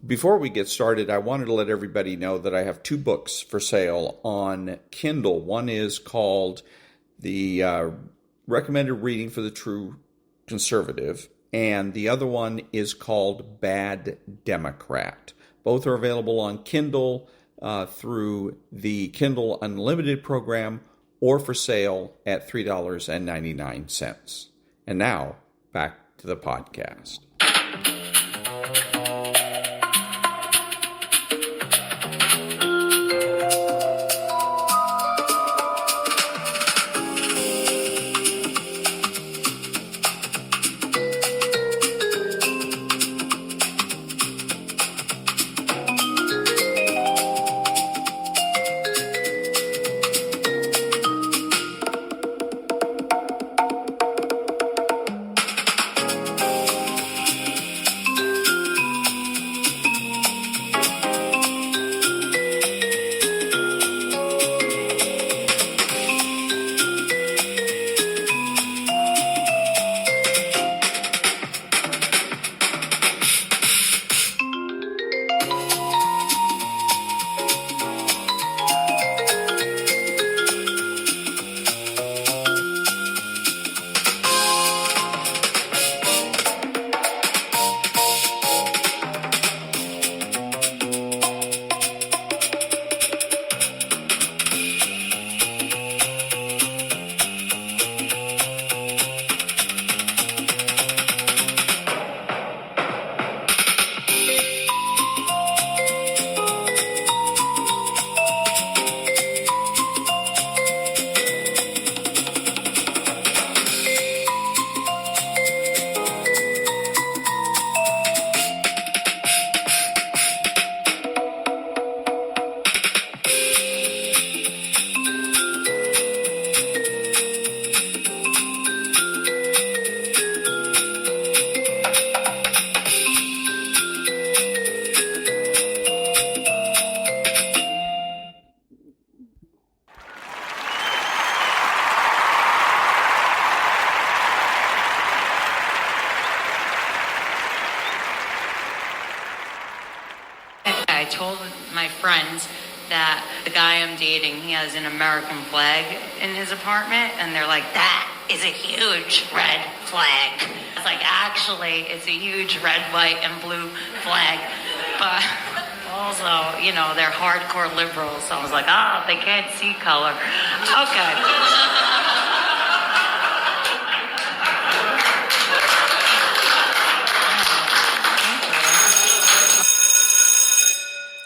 Before we get started, I wanted to let everybody know that I have two books for sale on Kindle. One is called The Recommended Reading for the True Conservative, and the other one is called Bad Democrat. Both are available on Kindle through the Kindle Unlimited program or for sale at $3.99. And now, back to the podcast. I told my friends that the guy I'm dating, he has an American flag in his apartment, and they're like, that is a huge red flag. It's like, actually, it's a huge red, white, and blue flag. But also, you know, they're hardcore liberals, so I was like, they can't see color. Okay.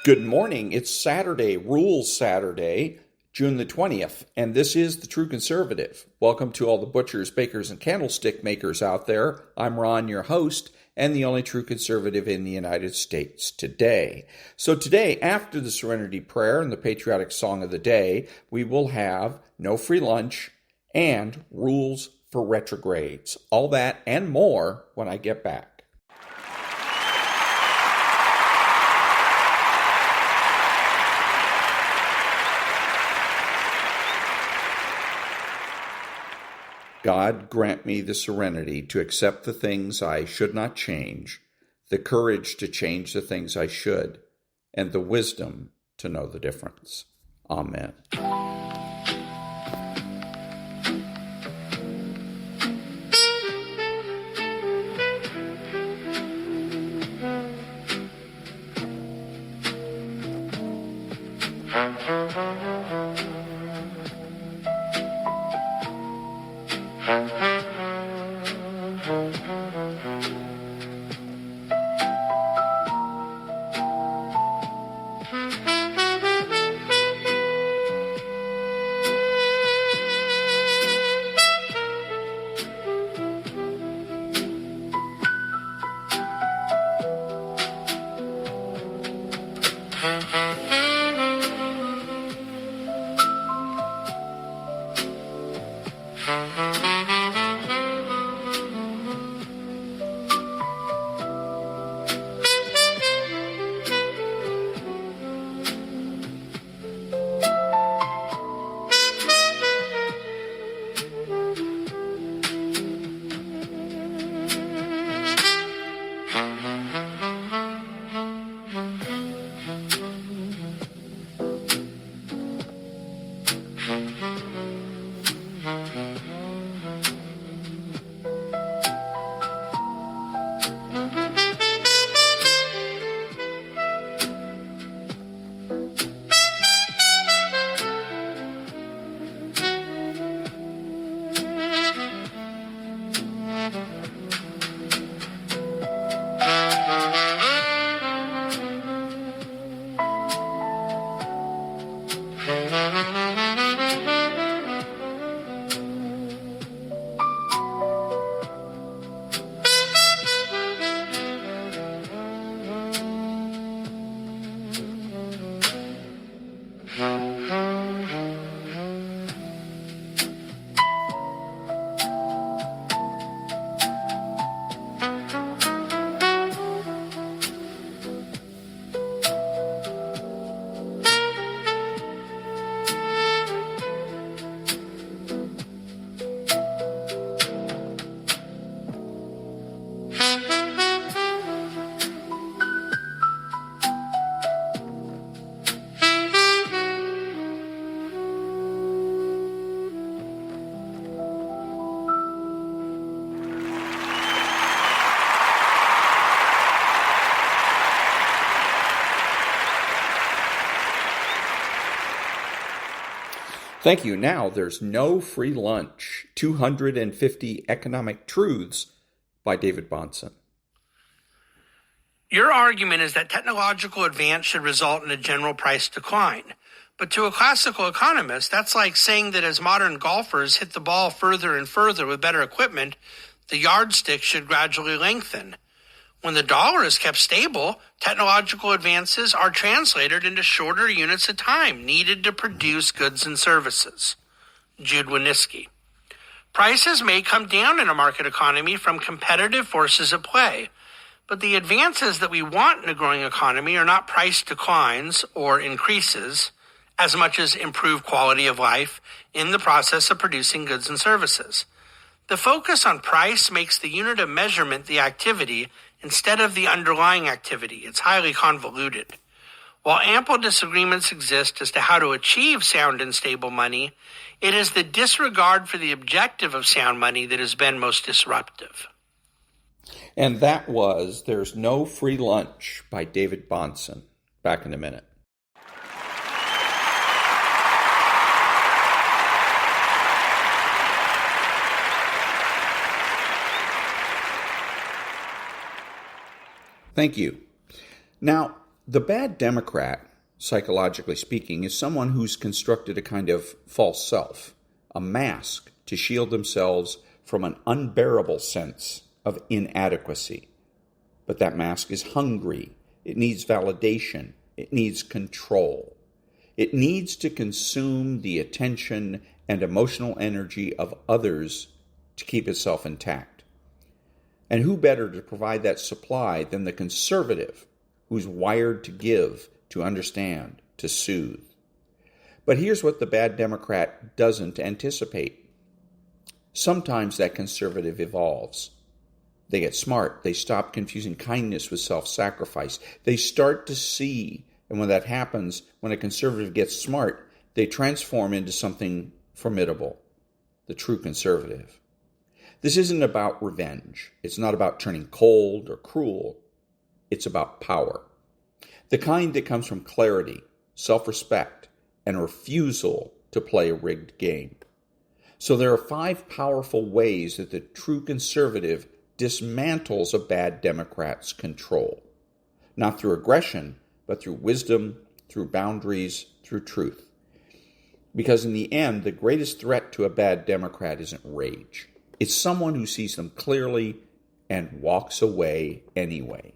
Good morning. It's Saturday, Rules Saturday, June the 20th, and this is The True Conservative. Welcome to all the butchers, bakers, and candlestick makers out there. I'm Ron, your host, and the only true conservative in the United States today. So today, after the Serenity Prayer and the patriotic song of the day, we will have no free lunch and rules for retrogrades. All that and more when I get back. God, grant me the serenity to accept the things I should not change, the courage to change the things I should, and the wisdom to know the difference. Amen. Thank you. Now there's no free lunch. 250 Economic Truths by David Bahnsen. Your argument is that technological advance should result in a general price decline. But to a classical economist, that's like saying that as modern golfers hit the ball further and further with better equipment, the yardstick should gradually lengthen. When the dollar is kept stable, technological advances are translated into shorter units of time needed to produce goods and services. Jude Winniski. Prices may come down in a market economy from competitive forces at play, but the advances that we want in a growing economy are not price declines or increases, as much as improved quality of life in the process of producing goods and services. The focus on price makes the unit of measurement the activity instead of the underlying activity. It's highly convoluted. While ample disagreements exist as to how to achieve sound and stable money, it is the disregard for the objective of sound money that has been most disruptive. And that was There's No Free Lunch by David Bahnsen. Back in a minute. Thank you. Now, the bad Democrat, psychologically speaking, is someone who's constructed a kind of false self, a mask to shield themselves from an unbearable sense of inadequacy. But that mask is hungry. It needs validation. It needs control. It needs to consume the attention and emotional energy of others to keep itself intact. And who better to provide that supply than the conservative, who's wired to give, to understand, to soothe? But here's what the bad Democrat doesn't anticipate. Sometimes that conservative evolves. They get smart. They stop confusing kindness with self-sacrifice. They start to see, and when that happens, when a conservative gets smart, they transform into something formidable, the true conservative. This isn't about revenge. It's not about turning cold or cruel. It's about power. The kind that comes from clarity, self-respect, and a refusal to play a rigged game. So there are 5 powerful ways that the true conservative dismantles a bad Democrat's control. Not through aggression, but through wisdom, through boundaries, through truth. Because in the end, the greatest threat to a bad Democrat isn't rage. It's someone who sees them clearly and walks away anyway.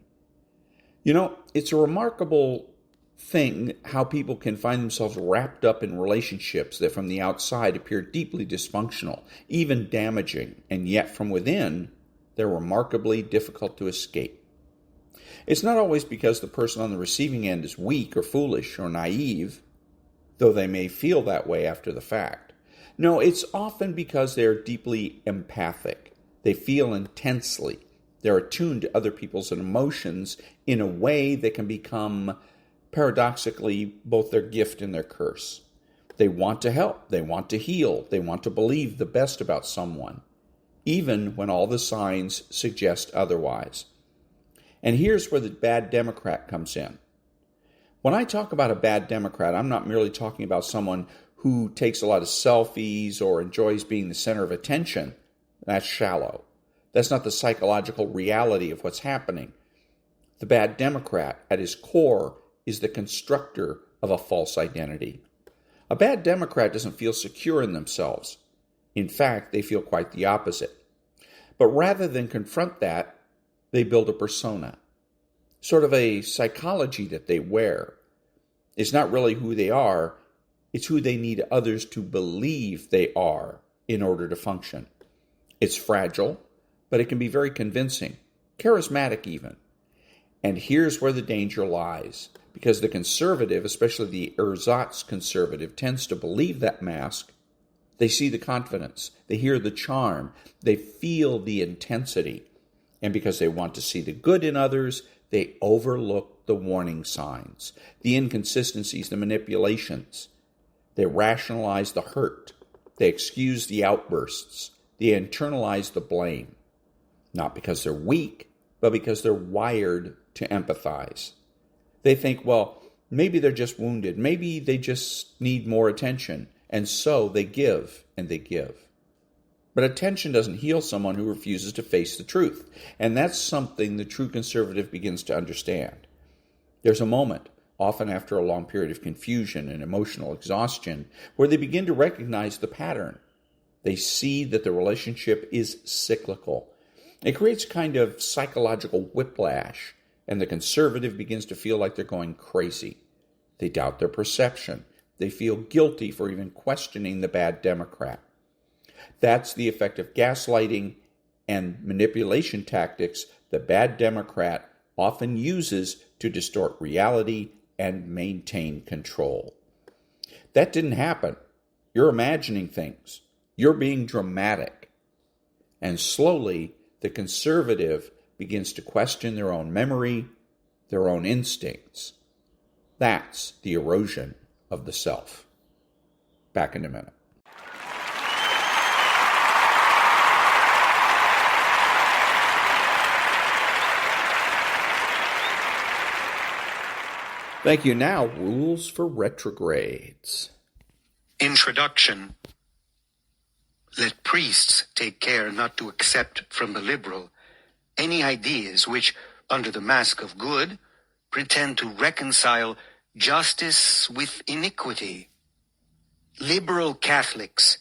You know, it's a remarkable thing how people can find themselves wrapped up in relationships that from the outside appear deeply dysfunctional, even damaging, and yet from within, they're remarkably difficult to escape. It's not always because the person on the receiving end is weak or foolish or naive, though they may feel that way after the fact. No, it's often because they're deeply empathic. They feel intensely. They're attuned to other people's emotions in a way that can become, paradoxically, both their gift and their curse. They want to help. They want to heal. They want to believe the best about someone, even when all the signs suggest otherwise. And here's where the bad Democrat comes in. When I talk about a bad Democrat, I'm not merely talking about someone who takes a lot of selfies or enjoys being the center of attention. That's shallow. That's not the psychological reality of what's happening. The bad Democrat, at his core, is the constructor of a false identity. A bad Democrat doesn't feel secure in themselves. In fact, they feel quite the opposite. But rather than confront that, they build a persona, sort of a psychology that they wear. It's not really who they are. It's who they need others to believe they are in order to function. It's fragile, but it can be very convincing, charismatic even. And here's where the danger lies, because the conservative, especially the ersatz conservative, tends to believe that mask. They see the confidence, they hear the charm, they feel the intensity. And because they want to see the good in others, they overlook the warning signs, the inconsistencies, the manipulations. They rationalize the hurt. They excuse the outbursts. They internalize the blame. Not because they're weak, but because they're wired to empathize. They think, well, maybe they're just wounded. Maybe they just need more attention. And so they give and they give. But attention doesn't heal someone who refuses to face the truth. And that's something the true conservative begins to understand. There's a moment, often after a long period of confusion and emotional exhaustion, where they begin to recognize the pattern. They see that the relationship is cyclical. It creates a kind of psychological whiplash, and the conservative begins to feel like they're going crazy. They doubt their perception. They feel guilty for even questioning the bad Democrat. That's the effect of gaslighting and manipulation tactics the bad Democrat often uses to distort reality and maintain control. That didn't happen. You're imagining things. You're being dramatic. And slowly, the conservative begins to question their own memory, their own instincts. That's the erosion of the self. Back in a minute. Thank you. Now, rules for retrogrades. Introduction. Let priests take care not to accept from the liberal any ideas which, under the mask of good, pretend to reconcile justice with iniquity. Liberal Catholics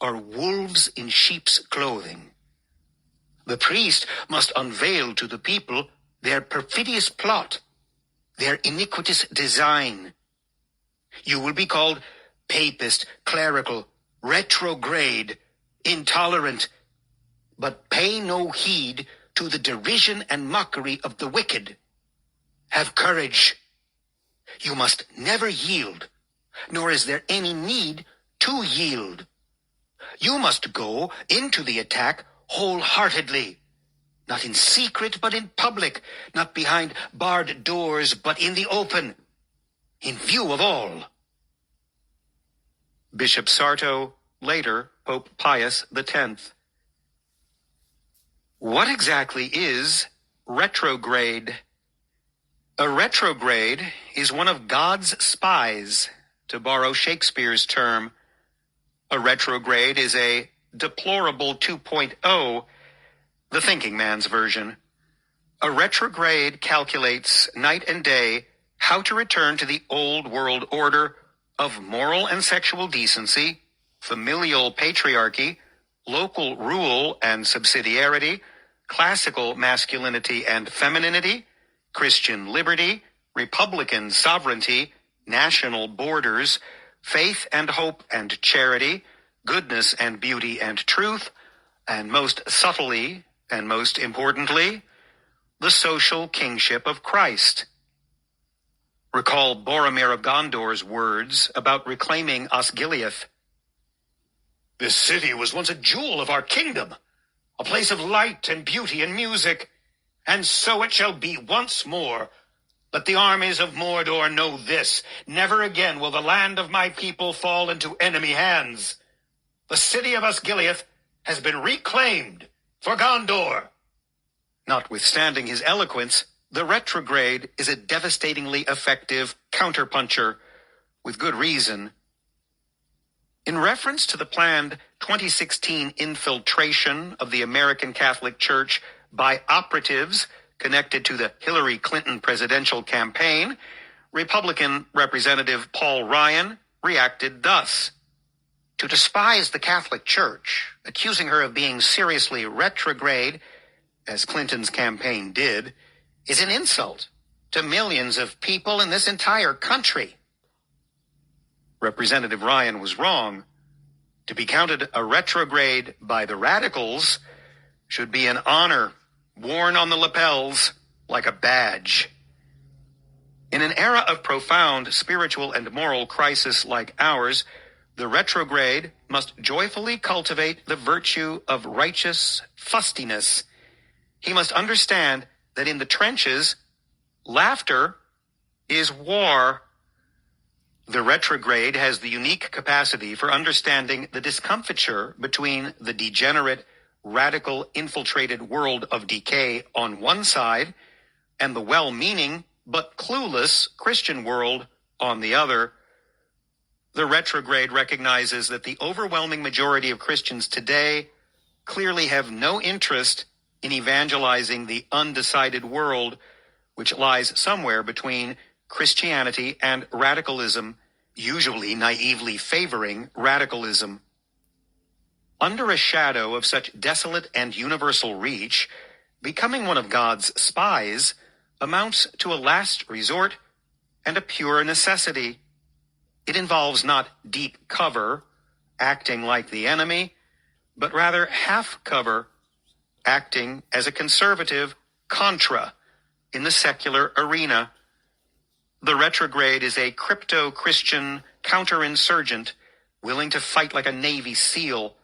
are wolves in sheep's clothing. The priest must unveil to the people their perfidious plot, their iniquitous design. You will be called papist, clerical, retrograde, intolerant, but pay no heed to the derision and mockery of the wicked. Have courage. You must never yield, nor is there any need to yield. You must go into the attack wholeheartedly, not in secret but in public, not behind barred doors but in the open, in view of all. Bishop Sarto, later Pope Pius X. What exactly is retrograde? A retrograde is one of God's spies, to borrow Shakespeare's term. A retrograde is a deplorable 2.0, the thinking man's version. A retrograde calculates night and day how to return to the old world order of moral and sexual decency, familial patriarchy, local rule and subsidiarity, classical masculinity and femininity, Christian liberty, republican sovereignty, national borders, faith and hope and charity, goodness and beauty and truth, and most subtly and most importantly, the social kingship of Christ. Recall Boromir of Gondor's words about reclaiming Osgiliath. This city was once a jewel of our kingdom, a place of light and beauty and music, and so it shall be once more. Let the armies of Mordor know this: never again will the land of my people fall into enemy hands. The city of Osgiliath has been reclaimed for Gondor. Notwithstanding his eloquence, the retrograde is a devastatingly effective counterpuncher, with good reason. In reference to the planned 2016 infiltration of the American Catholic Church by operatives connected to the Hillary Clinton presidential campaign, Republican Representative Paul Ryan reacted thus. To despise the Catholic Church, accusing her of being seriously retrograde, as Clinton's campaign did, is an insult to millions of people in this entire country. Representative Ryan was wrong. To be counted a retrograde by the radicals should be an honor worn on the lapels like a badge. In an era of profound spiritual and moral crisis like ours, the retrograde must joyfully cultivate the virtue of righteous fustiness. He must understand that in the trenches, laughter is war. The retrograde has the unique capacity for understanding the discomfiture between the degenerate, radical, infiltrated world of decay on one side and the well-meaning but clueless Christian world on the other. The retrograde recognizes that the overwhelming majority of Christians today clearly have no interest in evangelizing the undecided world, which lies somewhere between Christianity and radicalism, usually naively favoring radicalism. Under a shadow of such desolate and universal reach, becoming one of God's spies amounts to a last resort and a pure necessity. It involves not deep cover, acting like the enemy, but rather half cover, acting as a conservative contra in the secular arena. The retrograde is a crypto-Christian counterinsurgent willing to fight like a Navy SEAL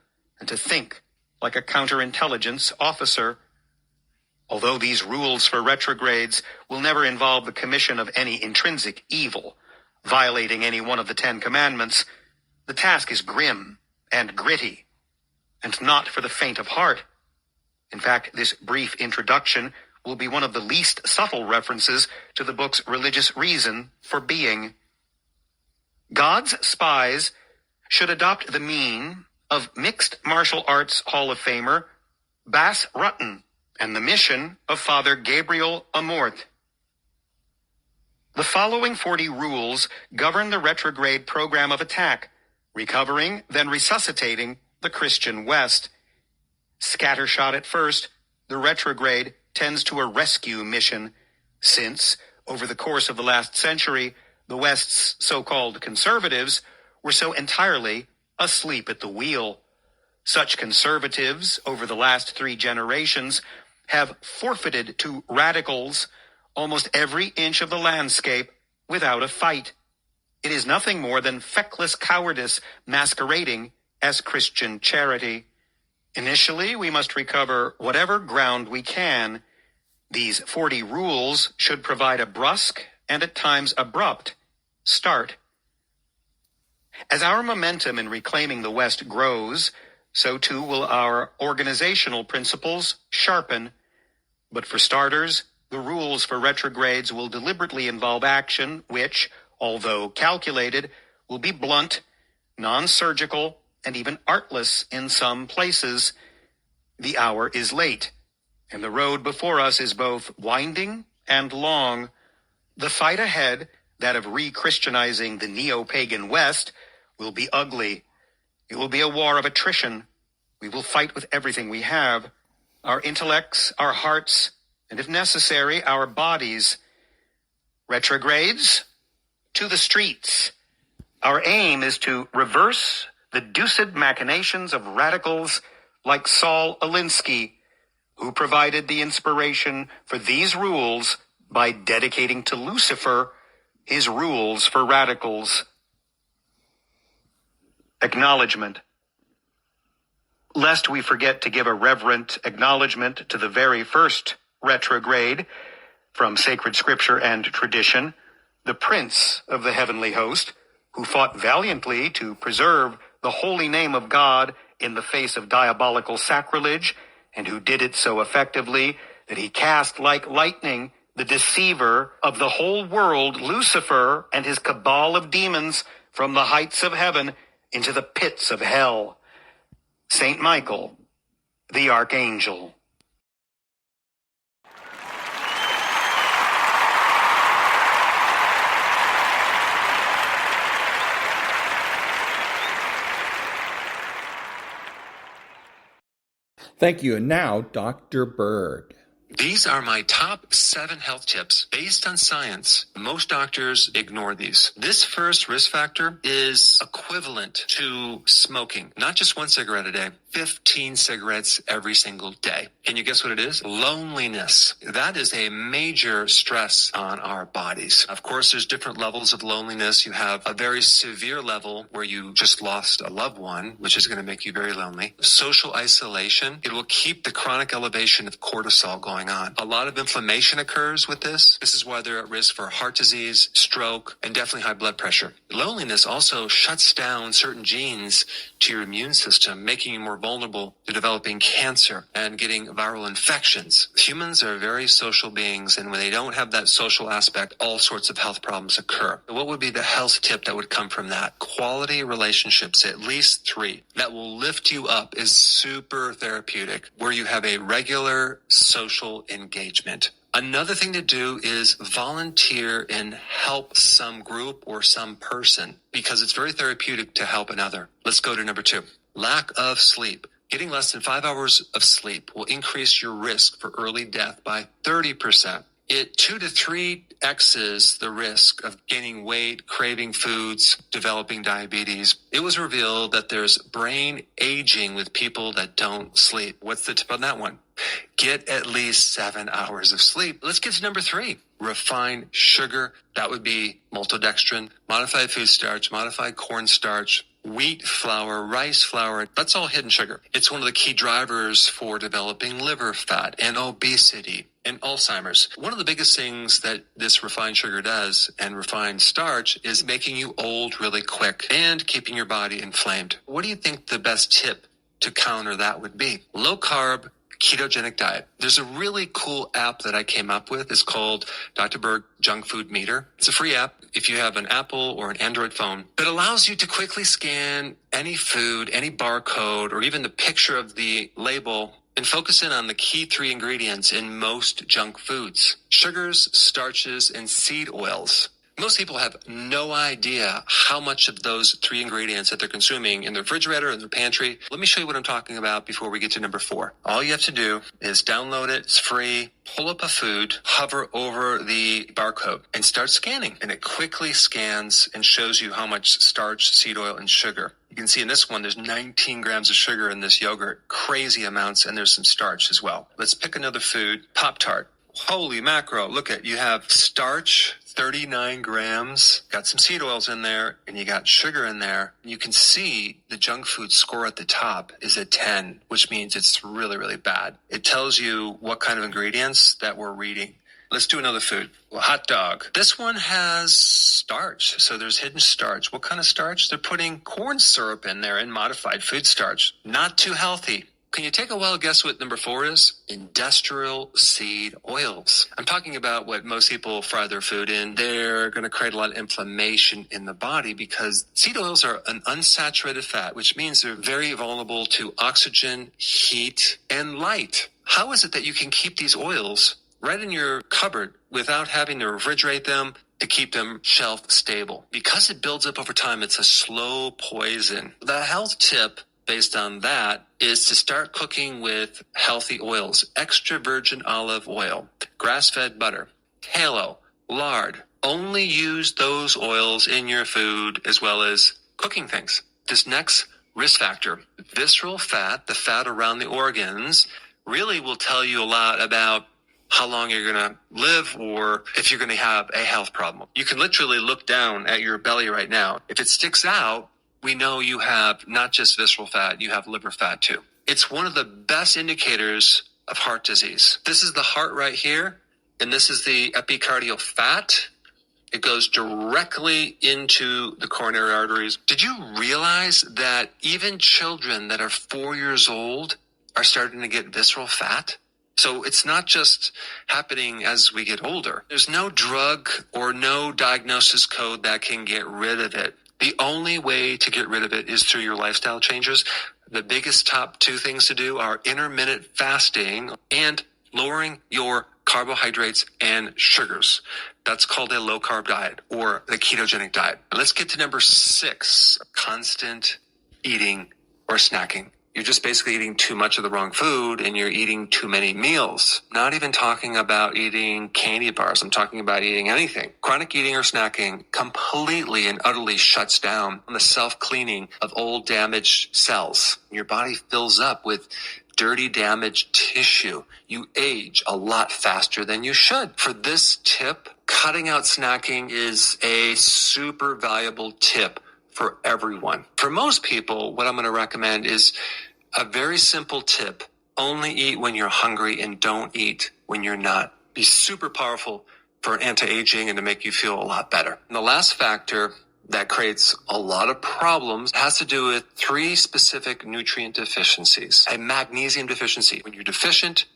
and to think like a counterintelligence officer. Although these rules for retrogrades will never involve the commission of any intrinsic evil, violating any one of the 10 Commandments, the task is grim and gritty, and not for the faint of heart. In fact, this brief introduction will be one of the least subtle references to the book's religious reason for being. God's spies should adopt the mien of mixed martial arts Hall of Famer Bas Rutten and the mission of Father Gabriel Amorth. The following 40 rules govern the retrograde program of attack, recovering, then resuscitating the Christian West. Scattershot at first, the retrograde tends to a rescue mission, since, over the course of the last century, the West's so-called conservatives were so entirely asleep at the wheel. Such conservatives, over the last 3 generations, have forfeited to radicals almost every inch of the landscape without a fight. It is nothing more than feckless cowardice masquerading as Christian charity. Initially, we must recover whatever ground we can. These 40 rules should provide a brusque and at times abrupt start. As our momentum in reclaiming the West grows, so too will our organizational principles sharpen. But for starters, the rules for retrogrades will deliberately involve action which, although calculated, will be blunt, non-surgical, and even artless in some places. The hour is late, and the road before us is both winding and long. The fight ahead, that of re-Christianizing the neo-pagan West, will be ugly. It will be a war of attrition. We will fight with everything we have, our intellects, our hearts, and if necessary, our bodies. Retrogrades, to the streets. Our aim is to reverse the deuced machinations of radicals like Saul Alinsky, who provided the inspiration for these rules by dedicating to Lucifer his rules for radicals. Acknowledgement. Lest we forget to give a reverent acknowledgement to the very first retrograde, from sacred scripture and tradition, the Prince of the heavenly host, who fought valiantly to preserve the holy name of God in the face of diabolical sacrilege, and who did it so effectively that he cast like lightning the deceiver of the whole world, Lucifer, and his cabal of demons from the heights of heaven into the pits of hell. Saint Michael, the Archangel. Thank you. And now, Dr. Berg. These are my top 7 health tips based on science. Most doctors ignore these. This first risk factor is equivalent to smoking. Not just 1 cigarette a day, 15 cigarettes every single day. Can you guess what it is? Loneliness. That is a major stress on our bodies. Of course, there's different levels of loneliness. You have a very severe level where you just lost a loved one, which is going to make you very lonely. Social isolation. It will keep the chronic elevation of cortisol going on. A lot of inflammation occurs with this. This is why they're at risk for heart disease, stroke, and definitely high blood pressure. Loneliness also shuts down certain genes to your immune system, making you more vulnerable to developing cancer and getting viral infections. Humans are very social beings, and when they don't have that social aspect, all sorts of health problems occur. What would be the health tip that would come from that? Quality relationships, at least 3, that will lift you up is super therapeutic, where you have a regular social engagement. Another thing to do is volunteer and help some group or some person, because it's very therapeutic to help another. Let's go to number 2. Lack of sleep. Getting less than 5 hours of sleep will increase your risk for early death by 30%. It 2 to 3x's the risk of gaining weight, craving foods, developing diabetes. It was revealed that there's brain aging with people that don't sleep. What's the tip on that one? Get at least 7 hours of sleep. Let's get to number 3. Refined sugar. That would be maltodextrin, modified food starch, modified cornstarch, wheat flour, rice flour. That's all hidden sugar. It's one of the key drivers for developing liver fat and obesity and Alzheimer's. One of the biggest things that this refined sugar does, and refined starch, is making you old really quick and keeping your body inflamed. What do you think the best tip to counter that would be? Low carb, ketogenic diet. There's a really cool app that I came up with. It's called Dr. Berg Junk Food Meter. It's a free app if you have an Apple or an Android phone that allows you to quickly scan any food, any barcode, or even the picture of the label and focus in on the key 3 ingredients in most junk foods: sugars, starches, and seed oils. Most people have no idea how much of those 3 ingredients that they're consuming in their refrigerator, in their pantry. Let me show you what I'm talking about before we get to number 4. All you have to do is download it. It's free. Pull up a food, hover over the barcode, and start scanning. And it quickly scans and shows you how much starch, seed oil, and sugar. You can see in this one, there's 19 grams of sugar in this yogurt. Crazy amounts, and there's some starch as well. Let's pick another food. Pop-Tart. Holy macro. Look at, you have starch, 39 grams, got some seed oils in there, and you got sugar in there. You can see the junk food score at the top is a 10, which means it's really, really bad. It tells you what kind of ingredients that we're reading. Let's do another food. Well, hot dog. This one has starch, so there's hidden starch. What kind of starch? They're putting corn syrup in there and modified food starch. Not too healthy. Can you take a wild guess what number 4 is? Industrial seed oils. I'm talking about what most people fry their food in. They're going to create a lot of inflammation in the body because seed oils are an unsaturated fat, which means they're very vulnerable to oxygen, heat, and light. How is it that you can keep these oils right in your cupboard without having to refrigerate them to keep them shelf stable? Because it builds up over time, it's a slow poison. The health tip based on that is to start cooking with healthy oils: extra virgin olive oil, grass-fed butter, tallow, lard. Only use those oils in your food as well as cooking things. This next risk factor, visceral fat, the fat around the organs, really will tell you a lot about how long you're going to live or if you're going to have a health problem. You can literally look down at your belly right now. If it sticks out, we know you have not just visceral fat, you have liver fat too. It's one of the best indicators of heart disease. This is the heart right here, and this is the epicardial fat. It goes directly into the coronary arteries. Did you realize that even children that are 4 years old are starting to get visceral fat? So it's not just happening as we get older. There's no drug or no diagnosis code that can get rid of it. The only way to get rid of it is through your lifestyle changes. The biggest top 2 things to do are intermittent fasting and lowering your carbohydrates and sugars. That's called a low carb diet or the ketogenic diet. Let's get to number 6, constant eating or snacking. You're just basically eating too much of the wrong food and you're eating too many meals. Not even talking about eating candy bars. I'm talking about eating anything. Chronic eating or snacking completely and utterly shuts down the self-cleaning of old damaged cells. Your body fills up with dirty, damaged tissue. You age a lot faster than you should. For this tip, cutting out snacking is a super valuable tip for everyone. For most people, what I'm going to recommend is a very simple tip. Only eat when you're hungry and don't eat when you're not. Be super powerful for anti-aging and to make you feel a lot better. And the last factor that creates a lot of problems. It has to do with 3 specific nutrient deficiencies. A magnesium deficiency. When you're deficient,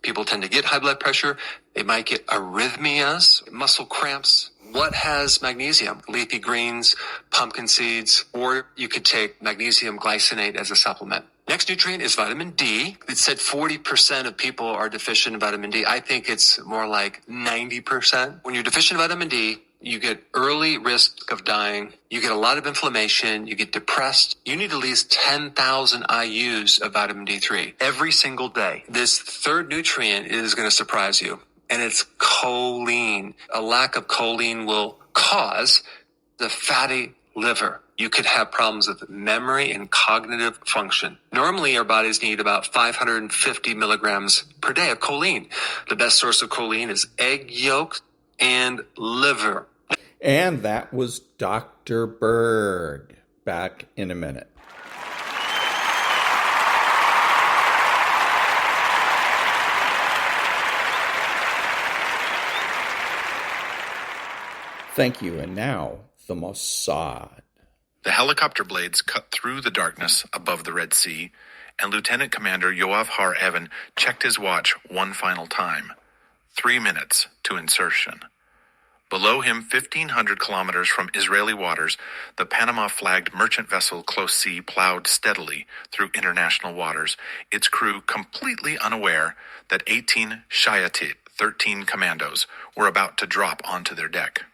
people tend to get high blood pressure. They might get arrhythmias, muscle cramps. What has magnesium? Leafy greens, pumpkin seeds, or you could take magnesium glycinate as a supplement. Next nutrient is vitamin D. It said 40% of people are deficient in vitamin D. I think it's more like 90%. When you're deficient in vitamin D, you get early risk of dying. You get a lot of inflammation. You get depressed. You need at least 10,000 IUs of vitamin D3 every single day. This third nutrient is going to surprise you, and it's choline. A lack of choline will cause the fatty liver. You could have problems with memory and cognitive function. Normally, our bodies need about 550 milligrams per day of choline. The best source of choline is egg yolk and liver. And that was Dr. Berg. Back in a minute. Thank you. And now, the Mossad. The helicopter blades cut through the darkness above the Red Sea, and Lieutenant Commander Yoav Har Evan checked his watch one final time. 3 minutes to insertion. Below him, 1,500 kilometers from Israeli waters, the Panama-flagged merchant vessel Close Sea plowed steadily through international waters, its crew completely unaware that 18 Shayatit, 13 commandos, were about to drop onto their deck.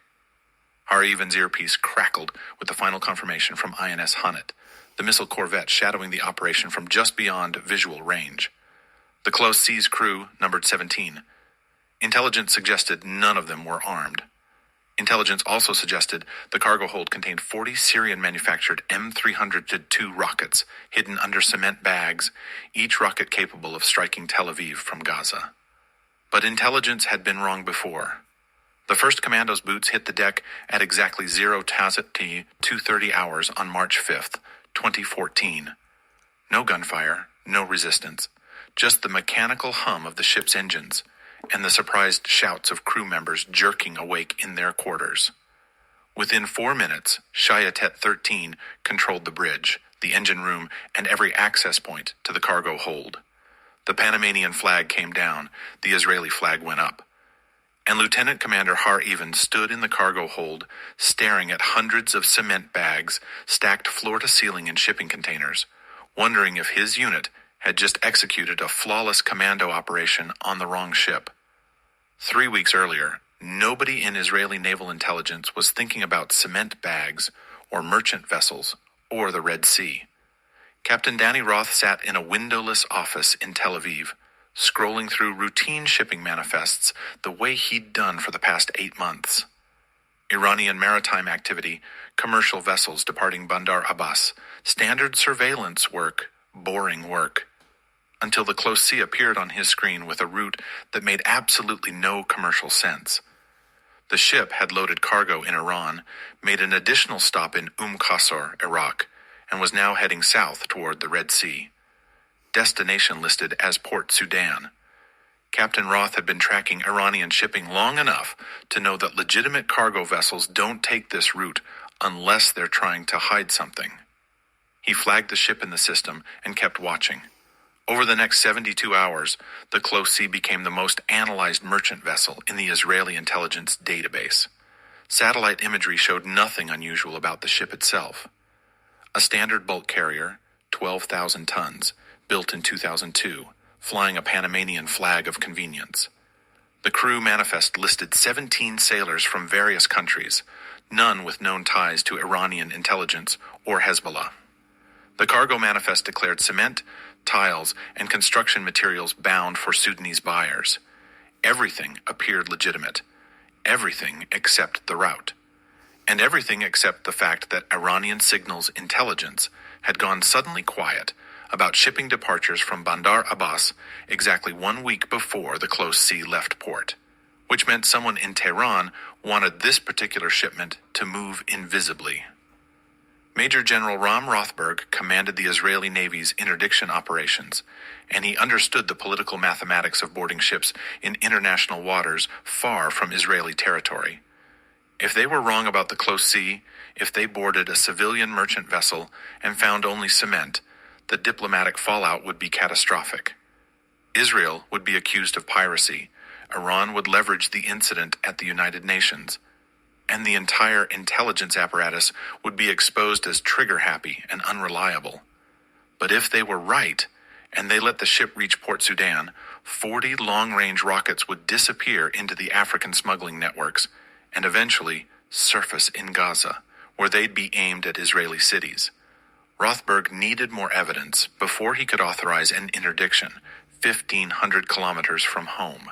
Har Evan's earpiece crackled with the final confirmation from INS Hunnet, the missile corvette shadowing the operation from just beyond visual range. The Close Seas crew numbered 17. Intelligence suggested none of them were armed. Intelligence also suggested the cargo hold contained 40 Syrian-manufactured M302 rockets hidden under cement bags, each rocket capable of striking Tel Aviv from Gaza. But intelligence had been wrong before. The first commando's boots hit the deck at exactly 0 Tazit T 2:30 hours on March 5th, 2014. No gunfire, no resistance, just the mechanical hum of the ship's engines, and the surprised shouts of crew members jerking awake in their quarters. Within 4 minutes, Shayatet 13 controlled the bridge, the engine room, and every access point to the cargo hold. The Panamanian flag came down, the Israeli flag went up. And Lieutenant Commander Har Evan stood in the cargo hold, staring at hundreds of cement bags stacked floor to ceiling in shipping containers, wondering if his unit had just executed a flawless commando operation on the wrong ship. 3 weeks earlier, nobody in Israeli naval intelligence was thinking about cement bags or merchant vessels or the Red Sea. Captain Danny Roth sat in a windowless office in Tel Aviv, scrolling through routine shipping manifests the way he'd done for the past 8 months. Iranian maritime activity, commercial vessels departing Bandar Abbas, standard surveillance work, boring work. Until the Close Sea appeared on his screen with a route that made absolutely no commercial sense. The ship had loaded cargo in Iran, made an additional stop in Qasr, Iraq, and was now heading south toward the Red Sea. Destination listed as Port Sudan. Captain Roth had been tracking Iranian shipping long enough to know that legitimate cargo vessels don't take this route unless they're trying to hide something. He flagged the ship in the system and kept watching. Over the next 72 hours, the Close Sea became the most analyzed merchant vessel in the Israeli intelligence database. Satellite imagery showed nothing unusual about the ship itself. A standard bulk carrier, 12,000 tons, built in 2002, flying a Panamanian flag of convenience. The crew manifest listed 17 sailors from various countries, none with known ties to Iranian intelligence or Hezbollah. The cargo manifest declared cement, tiles, and construction materials bound for Sudanese buyers. Everything appeared legitimate. Everything except the route. And everything except the fact that Iranian signals intelligence had gone suddenly quiet about shipping departures from Bandar Abbas exactly 1 week before the Close Sea left port, which meant someone in Tehran wanted this particular shipment to move invisibly. Major General Ram Rothberg commanded the Israeli Navy's interdiction operations, and he understood the political mathematics of boarding ships in international waters far from Israeli territory. If they were wrong about the close sea, if they boarded a civilian merchant vessel and found only cement, the diplomatic fallout would be catastrophic. Israel would be accused of piracy. Iran would leverage the incident at the United Nations. And the entire intelligence apparatus would be exposed as trigger-happy and unreliable. But if they were right, and they let the ship reach Port Sudan, 40 long-range rockets would disappear into the African smuggling networks, and eventually surface in Gaza, where they'd be aimed at Israeli cities. Rothberg needed more evidence before he could authorize an interdiction, 1,500 kilometers from home.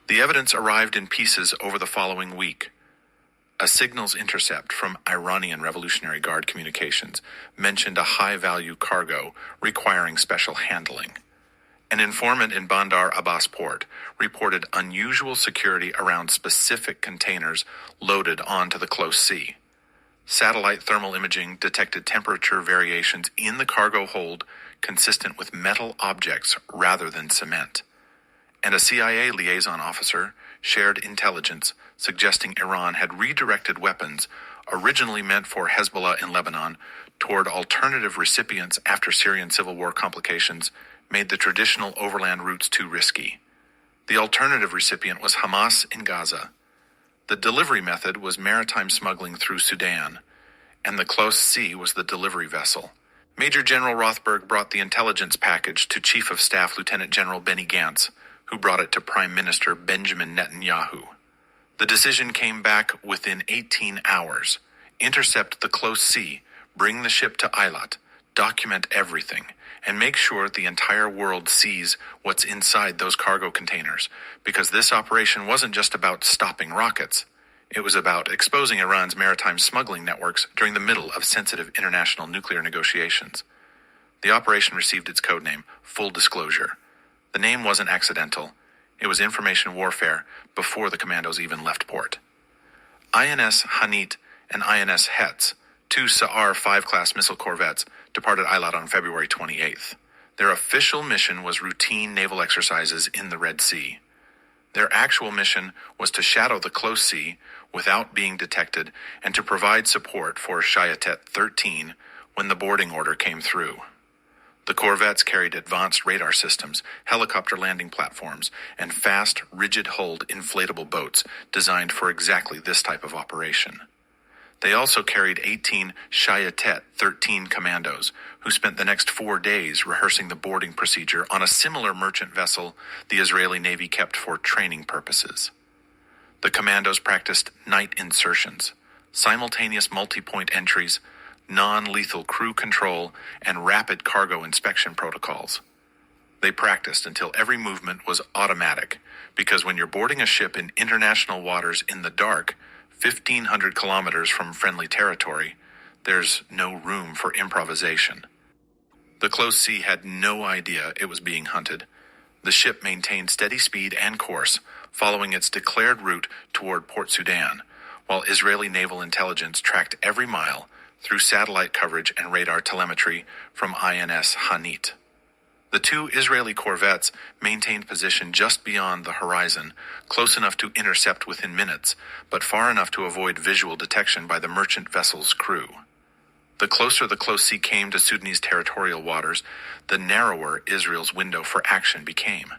The evidence arrived in pieces over the following week. A signals intercept from Iranian Revolutionary Guard communications mentioned a high-value cargo requiring special handling. An informant in Bandar Abbas port reported unusual security around specific containers loaded onto the close sea. Satellite thermal imaging detected temperature variations in the cargo hold consistent with metal objects rather than cement. And a CIA liaison officer shared intelligence suggesting Iran had redirected weapons originally meant for Hezbollah in Lebanon toward alternative recipients after Syrian civil war complications made the traditional overland routes too risky. The alternative recipient was Hamas in Gaza. The delivery method was maritime smuggling through Sudan, and the close sea was the delivery vessel. Major General Rothberg brought the intelligence package to Chief of Staff Lieutenant General Benny Gantz, who brought it to Prime Minister Benjamin Netanyahu. The decision came back within 18 hours. Intercept the close sea, bring the ship to Eilat, document everything, and make sure the entire world sees what's inside those cargo containers, because this operation wasn't just about stopping rockets. It was about exposing Iran's maritime smuggling networks during the middle of sensitive international nuclear negotiations. The operation received its codename, Full Disclosure. The name wasn't accidental. It was information warfare before the commandos even left port. INS Hanit and INS Hetz, two Sa'ar 5-class missile corvettes, departed Eilat on February 28th. Their official mission was routine naval exercises in the Red Sea. Their actual mission was to shadow the close sea without being detected and to provide support for Shayatet 13 when the boarding order came through. The corvettes carried advanced radar systems, helicopter landing platforms, and fast, rigid-hulled inflatable boats designed for exactly this type of operation. They also carried 18 Shayatet 13 commandos, who spent the next 4 days rehearsing the boarding procedure on a similar merchant vessel the Israeli Navy kept for training purposes. The commandos practiced night insertions, simultaneous multi-point entries, non-lethal crew control, and rapid cargo inspection protocols. They practiced until every movement was automatic, because when you're boarding a ship in international waters in the dark, 1,500 kilometers from friendly territory, there's no room for improvisation. The close sea had no idea it was being hunted. The ship maintained steady speed and course, following its declared route toward Port Sudan, while Israeli naval intelligence tracked every mile through satellite coverage and radar telemetry from INS Hanit. The two Israeli corvettes maintained position just beyond the horizon, close enough to intercept within minutes, but far enough to avoid visual detection by the merchant vessel's crew. The closer the close sea came to Sudanese territorial waters, the narrower Israel's window for action became.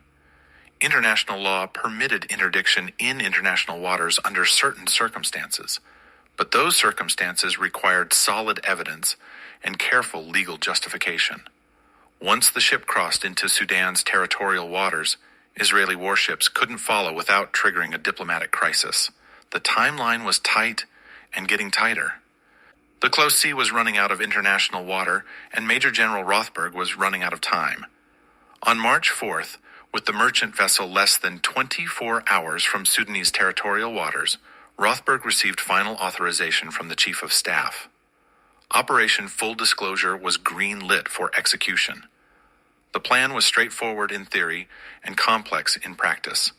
International law permitted interdiction in international waters under certain circumstances, but those circumstances required solid evidence and careful legal justification. Once the ship crossed into Sudan's territorial waters, Israeli warships couldn't follow without triggering a diplomatic crisis. The timeline was tight and getting tighter. The close sea was running out of international water, and Major General Rothberg was running out of time. On March 4th, with the merchant vessel less than 24 hours from Sudanese territorial waters, Rothberg received final authorization from the Chief of Staff. Operation Full Disclosure was green-lit for execution. The plan was straightforward in theory and complex in practice.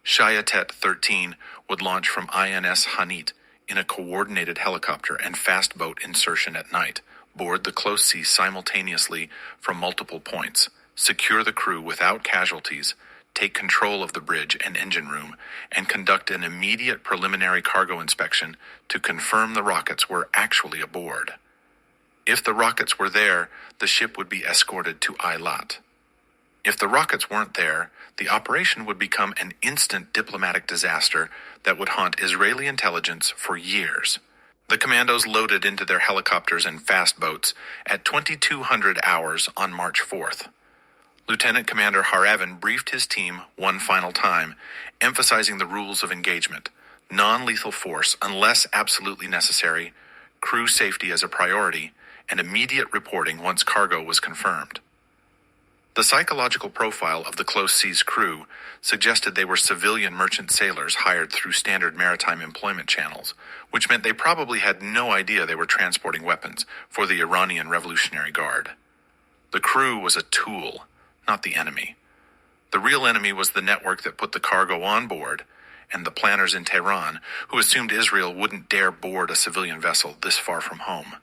Shayatet 13 would launch from INS Hanit in a coordinated helicopter and fast boat insertion at night, board the close sea simultaneously from multiple points, secure the crew without casualties, take control of the bridge and engine room, and conduct an immediate preliminary cargo inspection to confirm the rockets were actually aboard. If the rockets were there, the ship would be escorted to Eilat. If the rockets weren't there, the operation would become an instant diplomatic disaster that would haunt Israeli intelligence for years. The commandos loaded into their helicopters and fast boats at 2200 hours on March 4th. Lieutenant Commander Har-Evan briefed his team one final time, emphasizing the rules of engagement: non-lethal force unless absolutely necessary, crew safety as a priority, and immediate reporting once cargo was confirmed. The psychological profile of the close seas crew suggested they were civilian merchant sailors hired through standard maritime employment channels, which meant they probably had no idea they were transporting weapons for the Iranian Revolutionary Guard. The crew was a tool, not the enemy. The real enemy was the network that put the cargo on board, and the planners in Tehran who assumed Israel wouldn't dare board a civilian vessel this far from home.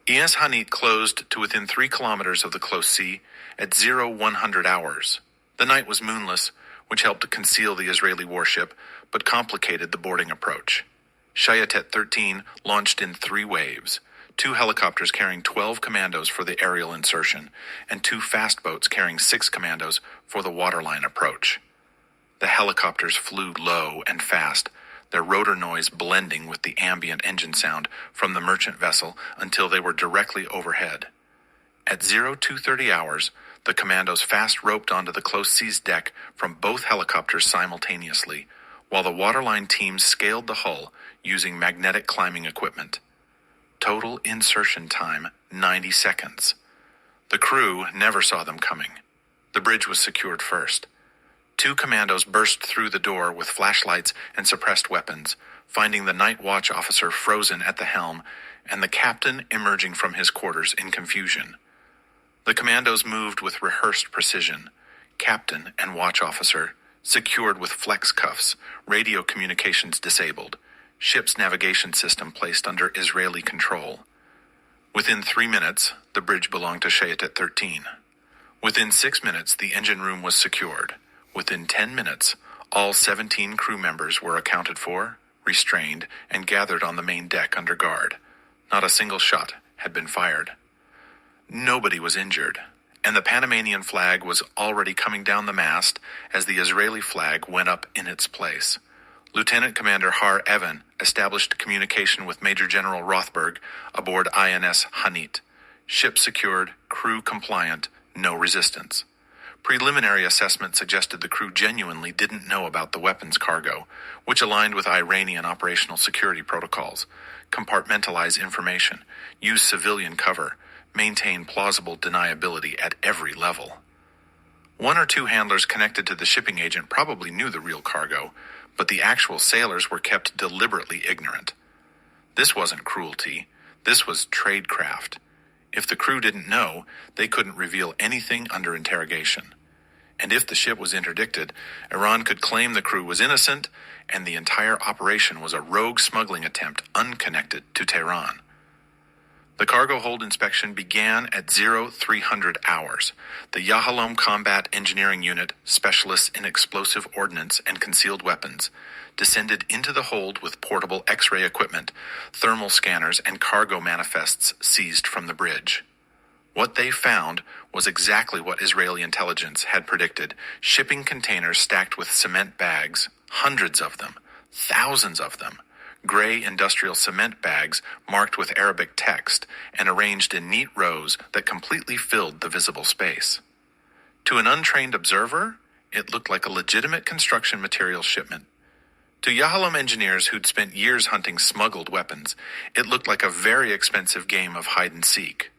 ES Hanit closed to within 3 kilometers of the close sea at 0100 hours. The night was moonless, which helped to conceal the Israeli warship, but complicated the boarding approach. Shayatet 13 launched in 3 waves, 2 helicopters carrying 12 commandos for the aerial insertion, and 2 fast boats carrying 6 commandos for the waterline approach. The helicopters flew low and fast, their rotor noise blending with the ambient engine sound from the merchant vessel until they were directly overhead. At 0230 hours, the commandos fast roped onto the close seas deck from both helicopters simultaneously, while the waterline teams scaled the hull using magnetic climbing equipment. Total insertion time, 90 seconds. The crew never saw them coming. The bridge was secured first. 2 commandos burst through the door with flashlights and suppressed weapons, finding the night watch officer frozen at the helm and the captain emerging from his quarters in confusion. The commandos moved with rehearsed precision. Captain and watch officer secured with flex cuffs, radio communications disabled, ship's navigation system placed under Israeli control. Within 3 minutes, the bridge belonged to Shayatet 13. Within 6 minutes, the engine room was secured. Within 10 minutes, all 17 crew members were accounted for, restrained, and gathered on the main deck under guard. Not a single shot had been fired. Nobody was injured, and the Panamanian flag was already coming down the mast as the Israeli flag went up in its place. Lieutenant Commander Har-Evan established communication with Major General Rothberg aboard INS Hanit. Ship secured, crew compliant, no resistance. Preliminary assessment suggested the crew genuinely didn't know about the weapons cargo, which aligned with Iranian operational security protocols: compartmentalize information, use civilian cover, maintain plausible deniability at every level. 1 or 2 handlers connected to the shipping agent probably knew the real cargo, but the actual sailors were kept deliberately ignorant. This wasn't cruelty. This was tradecraft. If the crew didn't know, they couldn't reveal anything under interrogation. And if the ship was interdicted, Iran could claim the crew was innocent, and the entire operation was a rogue smuggling attempt unconnected to Tehran. The cargo hold inspection began at 0300 hours. The Yahalom Combat Engineering Unit, specialists in explosive ordnance and concealed weapons, descended into the hold with portable X-ray equipment, thermal scanners, and cargo manifests seized from the bridge. What they found was exactly what Israeli intelligence had predicted: shipping containers stacked with cement bags, hundreds of them, thousands of them, gray industrial cement bags marked with Arabic text and arranged in neat rows that completely filled the visible space. To an untrained observer, it looked like a legitimate construction material shipment. To Yahalom engineers who'd spent years hunting smuggled weapons, it looked like a very expensive game of hide-and-seek.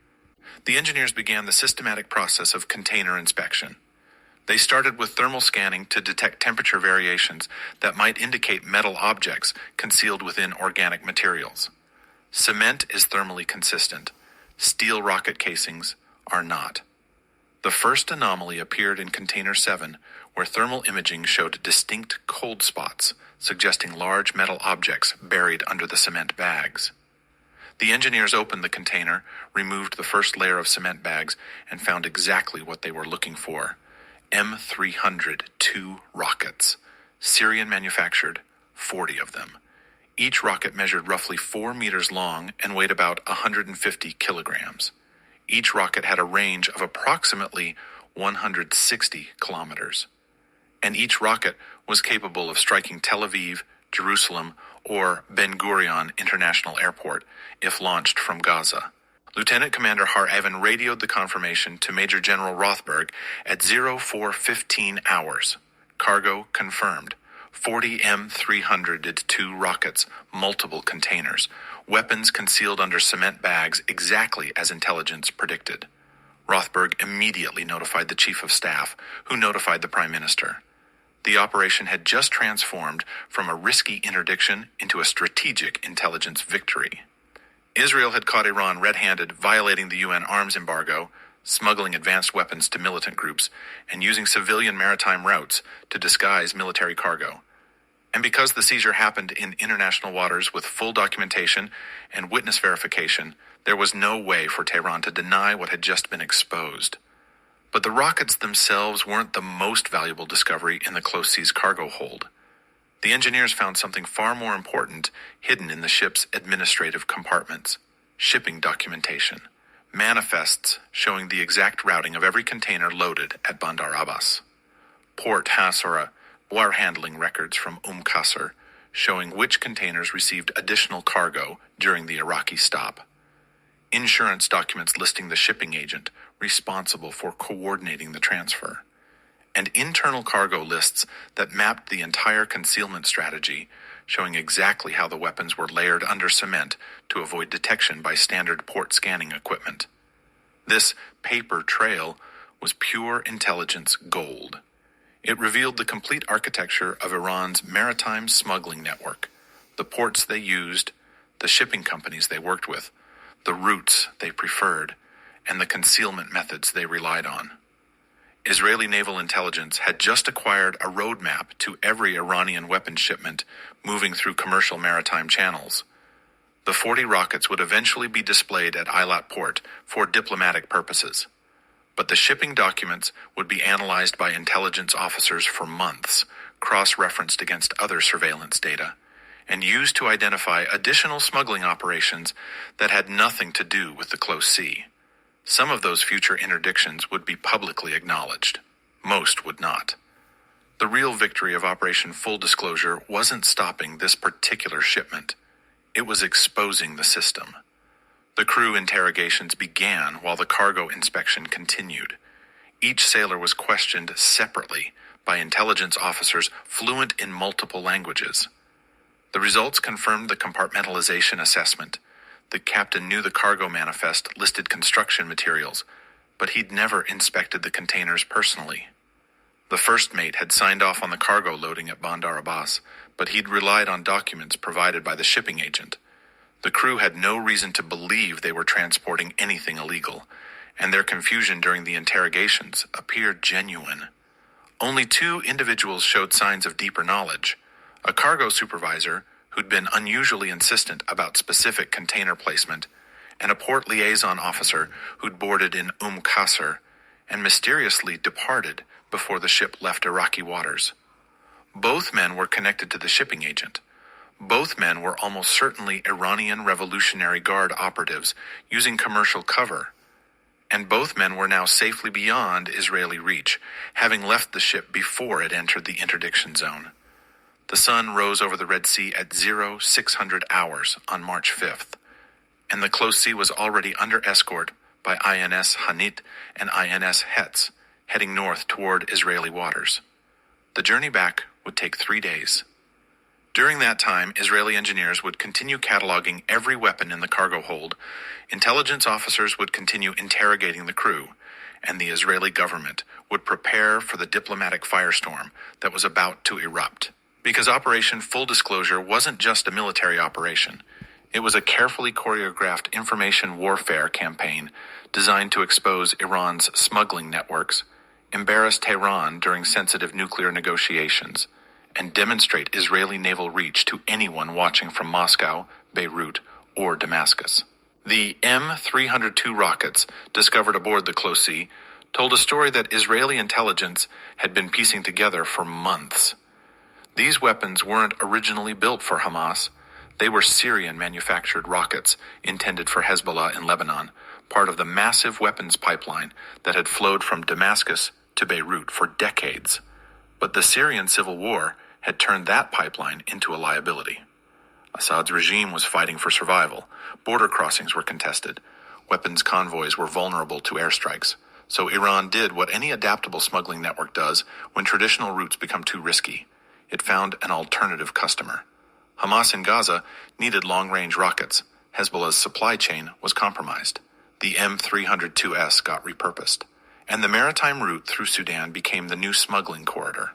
The engineers began the systematic process of container inspection. They started with thermal scanning to detect temperature variations that might indicate metal objects concealed within organic materials. Cement is thermally consistent. Steel rocket casings are not. The first anomaly appeared in Container 7, where thermal imaging showed distinct cold spots, suggesting large metal objects buried under the cement bags. The engineers opened the container, removed the first layer of cement bags, and found exactly what they were looking for: M300-2 rockets, Syrian-manufactured, 40 of them. Each rocket measured roughly 4 meters long and weighed about 150 kilograms. Each rocket had a range of approximately 160 kilometers. And each rocket was capable of striking Tel Aviv, Jerusalem, or Ben Gurion International Airport if launched from Gaza. Lieutenant Commander Har Evan radioed the confirmation to Major General Rothberg at 0415 hours. Cargo confirmed. 40 M300-2 rockets, multiple containers, weapons concealed under cement bags exactly as intelligence predicted. Rothberg immediately notified the Chief of Staff, who notified the Prime Minister. The operation had just transformed from a risky interdiction into a strategic intelligence victory. Israel had caught Iran red-handed violating the UN arms embargo, smuggling advanced weapons to militant groups, and using civilian maritime routes to disguise military cargo. And because the seizure happened in international waters with full documentation and witness verification, there was no way for Tehran to deny what had just been exposed. But the rockets themselves weren't the most valuable discovery in the close seas cargo hold. The engineers found something far more important hidden in the ship's administrative compartments: shipping documentation, manifests showing the exact routing of every container loaded at Bandar Abbas, port Hasora war handling records from Qasr showing which containers received additional cargo during the Iraqi stop, insurance documents listing the shipping agent responsible for coordinating the transfer, and internal cargo lists that mapped the entire concealment strategy, showing exactly how the weapons were layered under cement to avoid detection by standard port scanning equipment. This paper trail was pure intelligence gold. It revealed the complete architecture of Iran's maritime smuggling network, the ports they used, the shipping companies they worked with, the routes they preferred, and the concealment methods they relied on. Israeli naval intelligence had just acquired a roadmap to every Iranian weapons shipment moving through commercial maritime channels. The 40 rockets would eventually be displayed at Eilat Port for diplomatic purposes. But the shipping documents would be analyzed by intelligence officers for months, cross-referenced against other surveillance data, and used to identify additional smuggling operations that had nothing to do with the close sea. Some of those future interdictions would be publicly acknowledged. Most would not. The real victory of Operation Full Disclosure wasn't stopping this particular shipment. It was exposing the system. The crew interrogations began while the cargo inspection continued. Each sailor was questioned separately by intelligence officers fluent in multiple languages. The results confirmed the compartmentalization assessment. The captain knew the cargo manifest listed construction materials, but he'd never inspected the containers personally. The first mate had signed off on the cargo loading at Bandar Abbas, but he'd relied on documents provided by the shipping agent. The crew had no reason to believe they were transporting anything illegal, and their confusion during the interrogations appeared genuine. Only 2 individuals showed signs of deeper knowledge: a cargo supervisor who'd been unusually insistent about specific container placement, and a port liaison officer who'd boarded in Qasr and mysteriously departed before the ship left Iraqi waters. Both men were connected to the shipping agent. Both men were almost certainly Iranian Revolutionary Guard operatives using commercial cover. And both men were now safely beyond Israeli reach, having left the ship before it entered the interdiction zone. The sun rose over the Red Sea at 0600 hours on March 5th, and the close sea was already under escort by INS Hanit and INS Hetz, heading north toward Israeli waters. The journey back would take 3 days. During that time, Israeli engineers would continue cataloging every weapon in the cargo hold, intelligence officers would continue interrogating the crew, and the Israeli government would prepare for the diplomatic firestorm that was about to erupt. Because Operation Full Disclosure wasn't just a military operation. It was a carefully choreographed information warfare campaign designed to expose Iran's smuggling networks, embarrass Tehran during sensitive nuclear negotiations, and demonstrate Israeli naval reach to anyone watching from Moscow, Beirut, or Damascus. The M302 rockets, discovered aboard the close sea, told a story that Israeli intelligence had been piecing together for months. These weapons weren't originally built for Hamas. They were Syrian-manufactured rockets intended for Hezbollah in Lebanon, part of the massive weapons pipeline that had flowed from Damascus to Beirut for decades. But the Syrian civil war had turned that pipeline into a liability. Assad's regime was fighting for survival. Border crossings were contested. Weapons convoys were vulnerable to airstrikes. So Iran did what any adaptable smuggling network does when traditional routes become too risky. It found an alternative customer. Hamas in Gaza needed long-range rockets. Hezbollah's supply chain was compromised. The M302S got repurposed. And the maritime route through Sudan became the new smuggling corridor.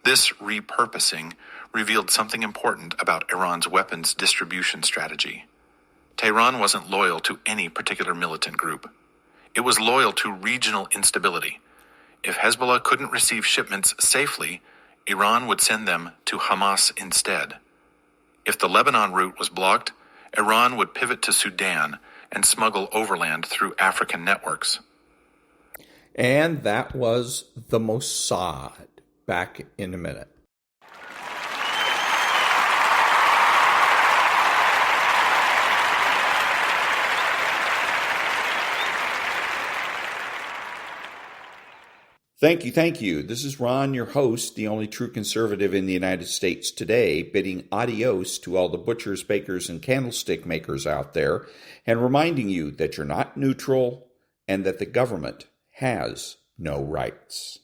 This repurposing revealed something important about Iran's weapons distribution strategy. Tehran wasn't loyal to any particular militant group. It was loyal to regional instability. If Hezbollah couldn't receive shipments safely, Iran would send them to Hamas instead. If the Lebanon route was blocked, Iran would pivot to Sudan and smuggle overland through African networks. And that was the Mossad. Back in a minute. Thank you. This is Ron, your host, the only true conservative in the United States today, bidding adios to all the butchers, bakers, and candlestick makers out there, and reminding you that you're not neutral and that the government has no rights.